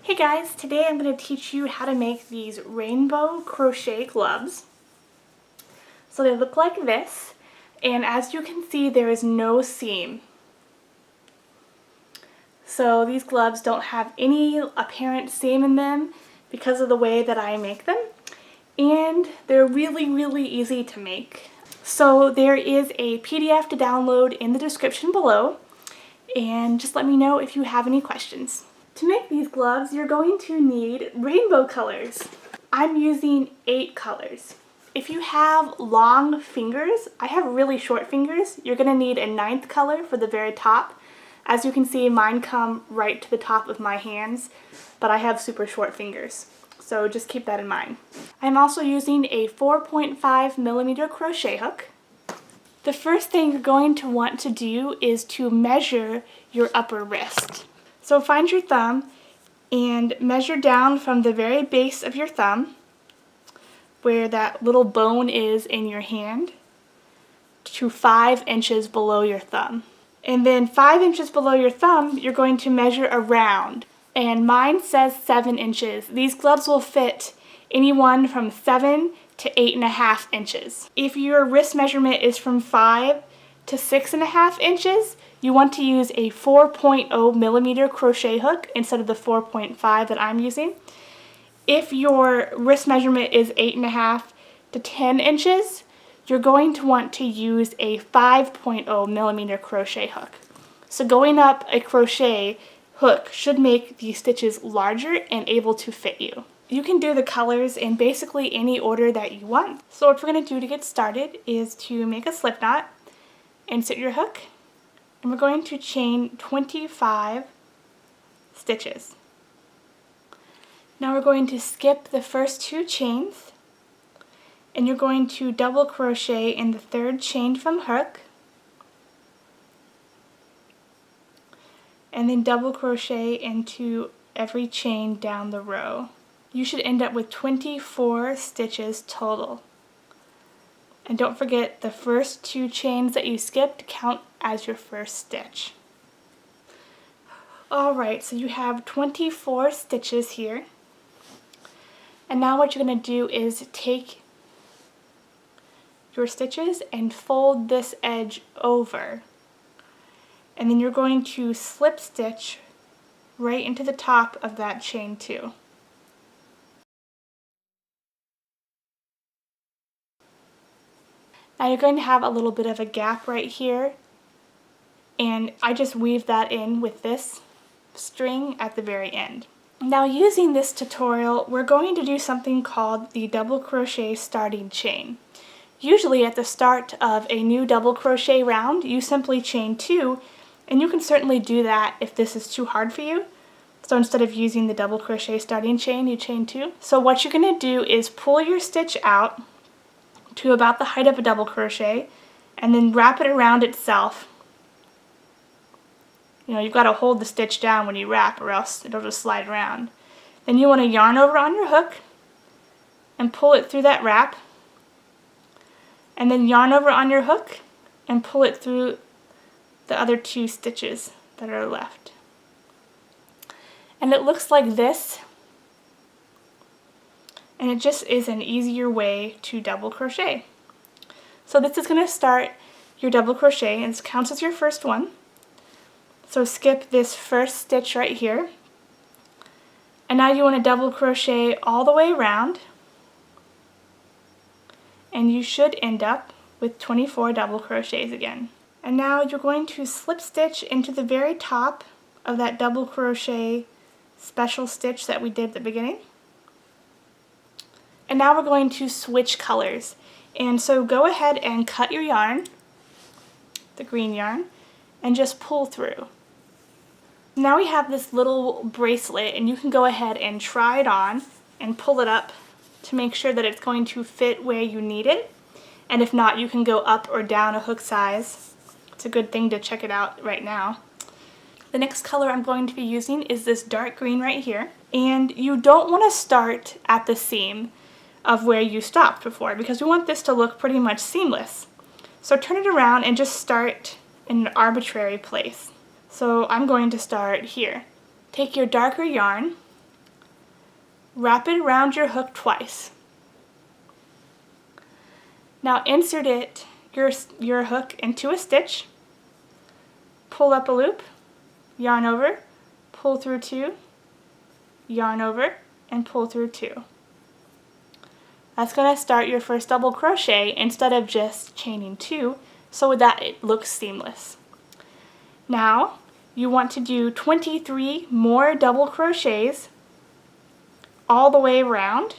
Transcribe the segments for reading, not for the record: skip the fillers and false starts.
Hey guys, today I'm going to teach you how to make these rainbow crochet gloves. So they look like this, and as you can see there is no seam. So these gloves don't have any apparent seam in them because of the way that I make them, and they're really easy to make. So there is a PDF to download in the description below, and just let me know if you have any questions. To make these gloves, you're going to need rainbow colors. I'm using 8 colors. If you have long fingers, I have really short fingers, you're going to need a 9th color for the very top. As you can see, mine come right to the top of my hands, but I have super short fingers. So just keep that in mind. I'm also using a 4.5mm crochet hook. The first thing you're going to want to do is to measure your upper wrist. So find your thumb and measure down from the very base of your thumb, where that little bone is in your hand, to 5 inches below your thumb. And then 5 inches below your thumb, you're going to measure around. And mine says 7 inches. These gloves will fit anyone from 7 to 8.5 inches. If your wrist measurement is from 5 to 6.5 inches, you want to use a 4.0mm crochet hook instead of the 4.5 that I'm using. If your wrist measurement is 8.5 to 10 inches, you're going to want to use a 5.0mm crochet hook. So going up a crochet hook should make the stitches larger and able to fit you. You can do the colors in basically any order that you want. So what we're going to do to get started is to make a slip knot, insert your hook, and we're going to chain 25 stitches. Now we're going to skip the first 2 chains, and you're going to double crochet in the 3rd chain from hook, and then double crochet into every chain down the row. You should end up with 24 stitches total. And don't forget, the first 2 chains that you skipped count as your first stitch. Alright, so you have 24 stitches here. And now what you're going to do is take your stitches and fold this edge over. And then you're going to slip stitch right into the top of that chain 2. Now you're going to have a little bit of a gap right here, and I just weave that in with this string at the very end. Now using this tutorial, we're going to do something called the double crochet starting chain. Usually at the start of a new double crochet round, you simply chain 2, and you can certainly do that if this is too hard for you. So instead of using the double crochet starting chain, you chain 2. So what you're going to do is pull your stitch out to about the height of a double crochet, and then wrap it around itself. You know, you've got to hold the stitch down when you wrap, or else it'll just slide around. Then you want to yarn over on your hook and pull it through that wrap, and then yarn over on your hook and pull it through the other 2 stitches that are left. And it looks like this. And it just is an easier way to double crochet. So this is going to start your double crochet, and it counts as your first one. So skip this first stitch right here. And now you want to double crochet all the way around. And you should end up with 24 double crochets again. And now you're going to slip stitch into the very top of that double crochet special stitch that we did at the beginning. And now we're going to switch colors. And so go ahead and cut your yarn, the green yarn, and just pull through. Now we have this little bracelet, and you can go ahead and try it on and pull it up to make sure that it's going to fit where you need it. And if not, you can go up or down a hook size. It's a good thing to check it out right now. The next color I'm going to be using is this dark green right here. And you don't want to start at the seam of where you stopped before, because we want this to look pretty much seamless. So turn it around and just start in an arbitrary place. So I'm going to start here. Take your darker yarn wrap it around your hook twice. Now insert your hook into a stitch, pull up a loop, yarn over, pull through 2, yarn over, and pull through 2. That's going to start your first double crochet instead of just chaining 2, so that it looks seamless. Now you want to do 23 more double crochets all the way around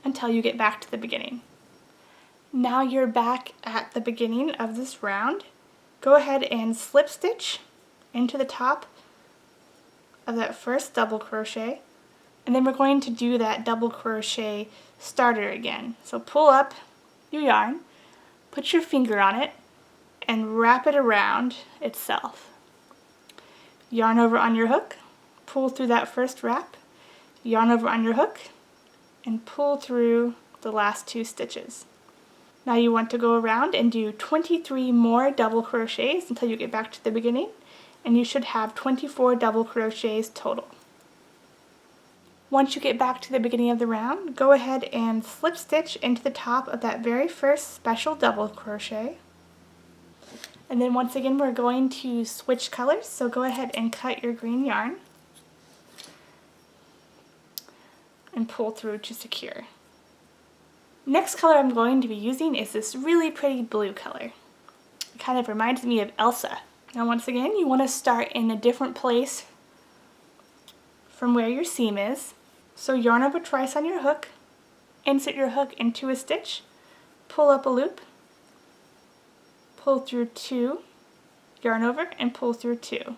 until you get back to the beginning. Now you're back at the beginning of this round. Go ahead and slip stitch into the top of that first double crochet, and then we're going to do that double crochet starter again. So pull up your yarn, put your finger on it, and wrap it around itself. Yarn over on your hook, pull through that first wrap, yarn over on your hook, and pull through the last 2 stitches. Now you want to go around and do 23 more double crochets until you get back to the beginning, and you should have 24 double crochets total. Once you get back to the beginning of the round, go ahead and slip stitch into the top of that very first special double crochet. And then once again we're going to switch colors, so go ahead and cut your green yarn and pull through to secure. Next color I'm going to be using is this really pretty blue color. It kind of reminds me of Elsa. Now once again, you want to start in a different place from where your seam is. So yarn over twice on your hook, insert your hook into a stitch, pull up a loop, pull through 2, yarn over, and pull through 2.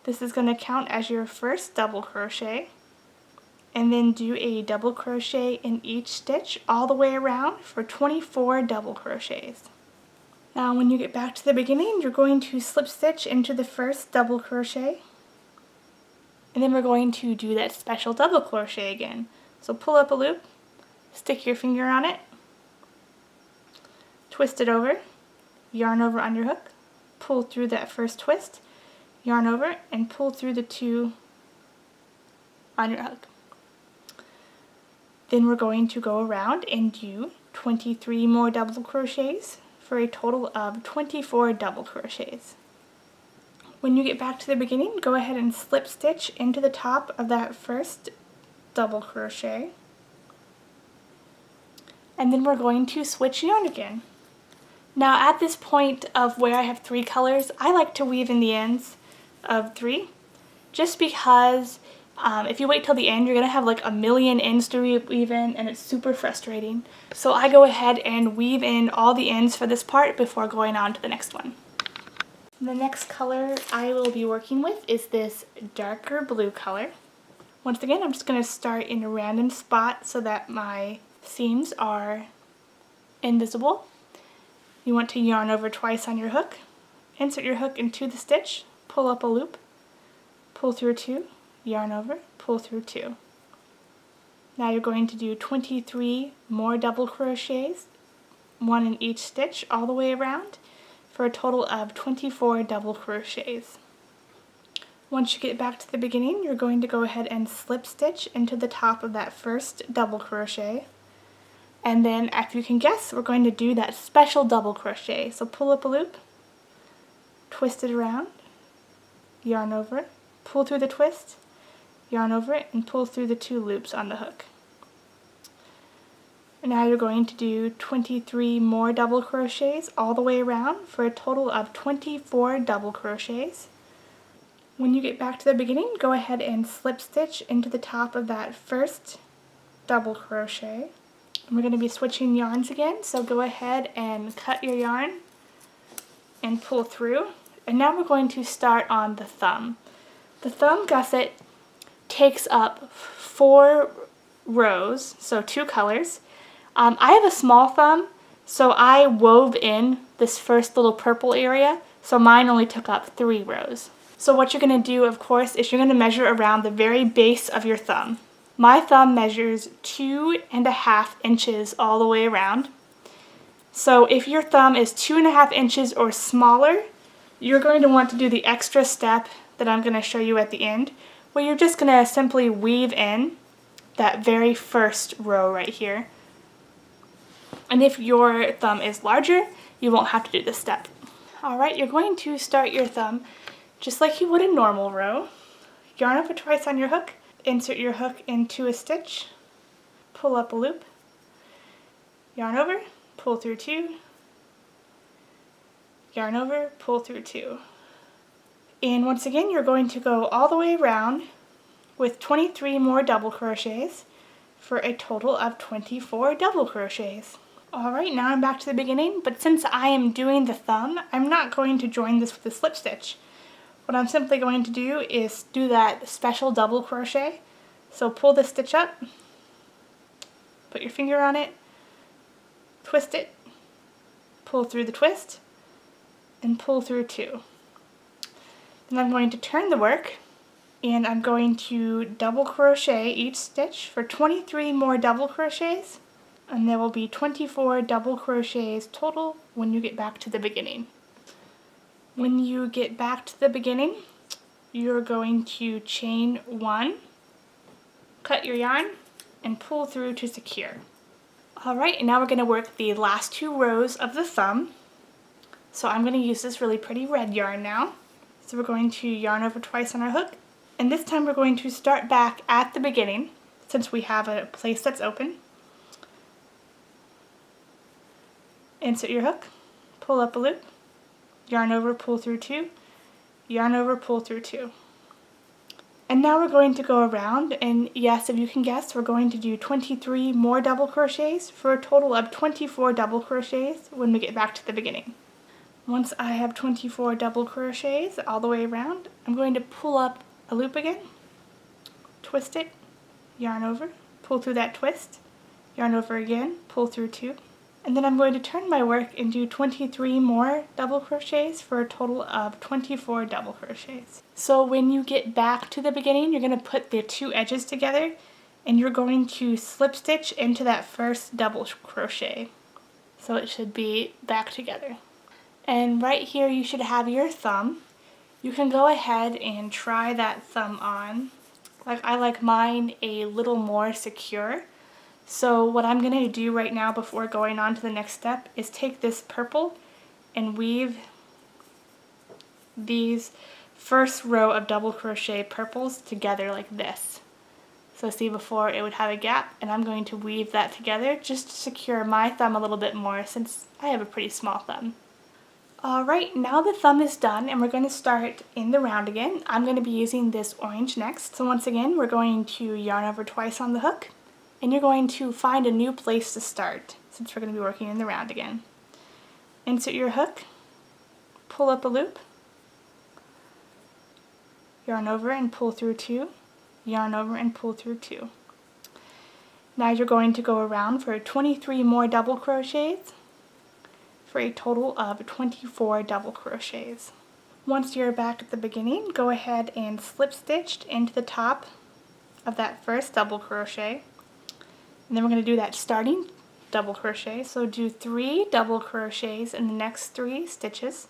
This is going to count as your first double crochet, and then do a double crochet in each stitch all the way around for 24 double crochets. Now when you get back to the beginning, you're going to slip stitch into the first double crochet, and then we're going to do that special double crochet again. So pull up a loop, stick your finger on it, twist it over, yarn over on your hook, pull through that first twist, yarn over, and pull through the 2 on your hook. Then we're going to go around and do 23 more double crochets for a total of 24 double crochets. When you get back to the beginning, go ahead and slip stitch into the top of that first double crochet, and then we're going to switch yarn again. Now at this point of where I have 3 colors, I like to weave in the ends of 3, just because if you wait till the end, you're going to have like a million ends to weave in, and it's super frustrating. So I go ahead and weave in all the ends for this part before going on to the next one. The next color I will be working with is this darker blue color. Once again, I'm just going to start in a random spot so that my seams are invisible. You want to yarn over twice on your hook, insert your hook into the stitch, pull up a loop, pull through 2, yarn over, pull through 2. Now you're going to do 23 more double crochets, 1 in each stitch all the way around, for a total of 24 double crochets. Once you get back to the beginning, you're going to go ahead and slip stitch into the top of that first double crochet, and then if you can guess, we're going to do that special double crochet. So pull up a loop, twist it around, yarn over, pull through the twist, yarn over it, and pull through the 2 loops on the hook. And now you're going to do 23 more double crochets all the way around for a total of 24 double crochets. When you get back to the beginning, go ahead and slip stitch into the top of that first double crochet. And we're going to be switching yarns again, so go ahead and cut your yarn and pull through. And now we're going to start on the thumb. The thumb gusset takes up 4 rows, so 2 colors. I have a small thumb, so I wove in this first little purple area, so mine only took up 3 rows. So what you're going to do, of course, is you're going to measure around the very base of your thumb. My thumb measures 2.5 inches all the way around. So if your thumb is 2.5 inches or smaller, you're going to want to do the extra step that I'm going to show you at the end, where you're just going to simply weave in that very first row right here. And if your thumb is larger, you won't have to do this step. Alright, you're going to start your thumb just like you would a normal row. Yarn over twice on your hook, insert your hook into a stitch, pull up a loop, yarn over, pull through 2, yarn over, pull through 2. And once again, you're going to go all the way around with 23 more double crochets for a total of 24 double crochets. Alright, now I'm back to the beginning, but since I am doing the thumb, I'm not going to join this with a slip stitch. What I'm simply going to do is do that special double crochet. So pull the stitch up, put your finger on it, twist it, pull through the twist, and pull through 2. Then I'm going to turn the work, and I'm going to double crochet each stitch for 23 more double crochets, and there will be 24 double crochets total when you get back to the beginning. When you get back to the beginning, you're going to chain 1, cut your yarn, and pull through to secure. Alright, and now we're going to work the last 2 rows of the thumb. So I'm going to use this really pretty red yarn now. So we're going to yarn over twice on our hook, and this time we're going to start back at the beginning since we have a place that's open. Insert your hook, pull up a loop, yarn over, pull through 2, yarn over, pull through 2. And now we're going to go around, and yes, if you can guess, we're going to do 23 more double crochets for a total of 24 double crochets when we get back to the beginning. Once I have 24 double crochets all the way around, I'm going to pull up a loop again, twist it, yarn over, pull through that twist, yarn over again, pull through 2. And then I'm going to turn my work and do 23 more double crochets for a total of 24 double crochets. So when you get back to the beginning, you're going to put the 2 edges together and you're going to slip stitch into that first double crochet. So it should be back together. And right here you should have your thumb. You can go ahead and try that thumb on. I like mine a little more secure. So what I'm going to do right now before going on to the next step is take this purple and weave these first row of double crochet purples together like this. So see, before it would have a gap, and I'm going to weave that together just to secure my thumb a little bit more since I have a pretty small thumb. Alright, now the thumb is done and we're going to start in the round again. I'm going to be using this orange next. So once again, we're going to yarn over twice on the hook. And you're going to find a new place to start since we're going to be working in the round again. Insert your hook, pull up a loop, yarn over and pull through 2, yarn over and pull through 2. Now you're going to go around for 23 more double crochets for a total of 24 double crochets. Once you're back at the beginning, go ahead and slip stitch into the top of that first double crochet. And then we're going to do that starting double crochet. So do 3 double crochets in the next 3 stitches.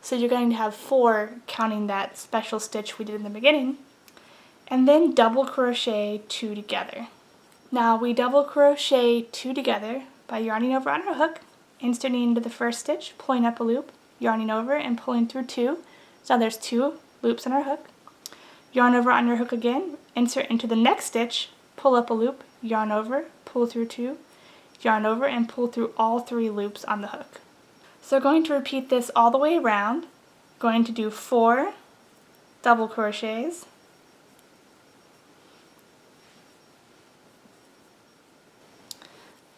So you're going to have 4 counting that special stitch we did in the beginning. And then double crochet 2 together. Now we double crochet 2 together by yarning over on our hook, inserting into the first stitch, pulling up a loop, yarning over and pulling through 2. So now there's 2 loops on our hook. Yarn over on your hook again, insert into the next stitch, pull up a loop, yarn over, pull through 2, yarn over and pull through all 3 loops on the hook. So we're going to repeat this all the way around. Going to do 4 double crochets,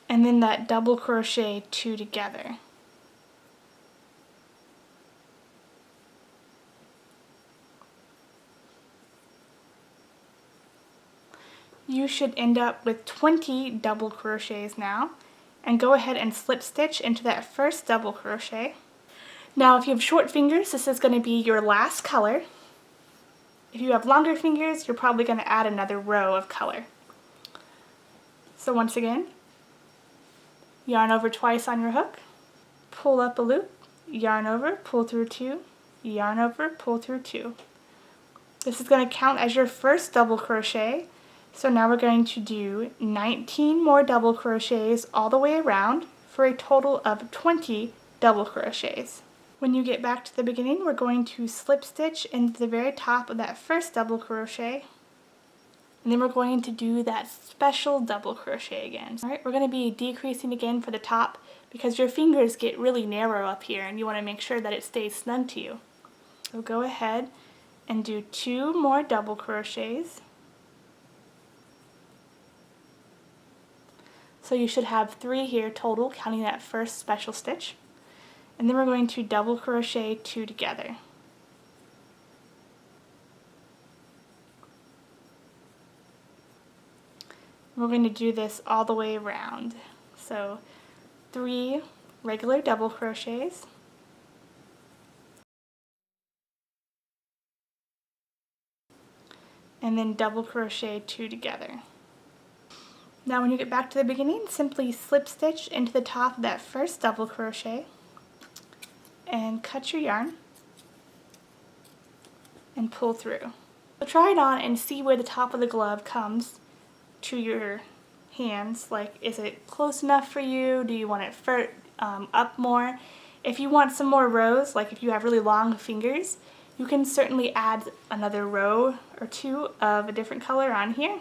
and then that double crochet 2 together. You should end up with 20 double crochets now, and go ahead and slip stitch into that first double crochet. Now if you have short fingers, this is going to be your last color. If you have longer fingers, you're probably going to add another row of color. So once again, yarn over twice on your hook, pull up a loop, yarn over, pull through 2, yarn over, pull through 2. This is going to count as your first double crochet. So now we're going to do 19 more double crochets all the way around for a total of 20 double crochets. When you get back to the beginning, we're going to slip stitch into the very top of that first double crochet, and then we're going to do that special double crochet again. Alright, we're going to be decreasing again for the top because your fingers get really narrow up here and you want to make sure that it stays snug to you. So go ahead and do 2 more double crochets. So you should have 3 here total, counting that first special stitch. And then we're going to double crochet 2 together. We're going to do this all the way around. So 3 regular double crochets, and then double crochet 2 together. Now when you get back to the beginning, simply slip stitch into the top of that first double crochet and cut your yarn and pull through. So try it on and see where the top of the glove comes to your hands. Like, is it close enough for you? Do you want it up more? If you want some more rows, like if you have really long fingers, you can certainly add another row or 2 of a different color on here.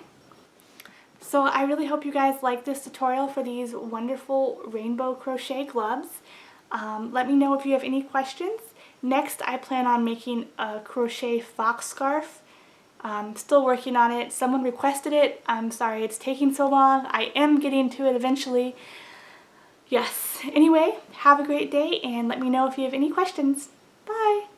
So I really hope you guys like this tutorial for these wonderful rainbow crochet gloves. Let me know if you have any questions. Next, I plan on making a crochet fox scarf. I'm still working on it. Someone requested it. I'm sorry it's taking so long. I am getting to it eventually. Yes. Anyway, have a great day and let me know if you have any questions. Bye!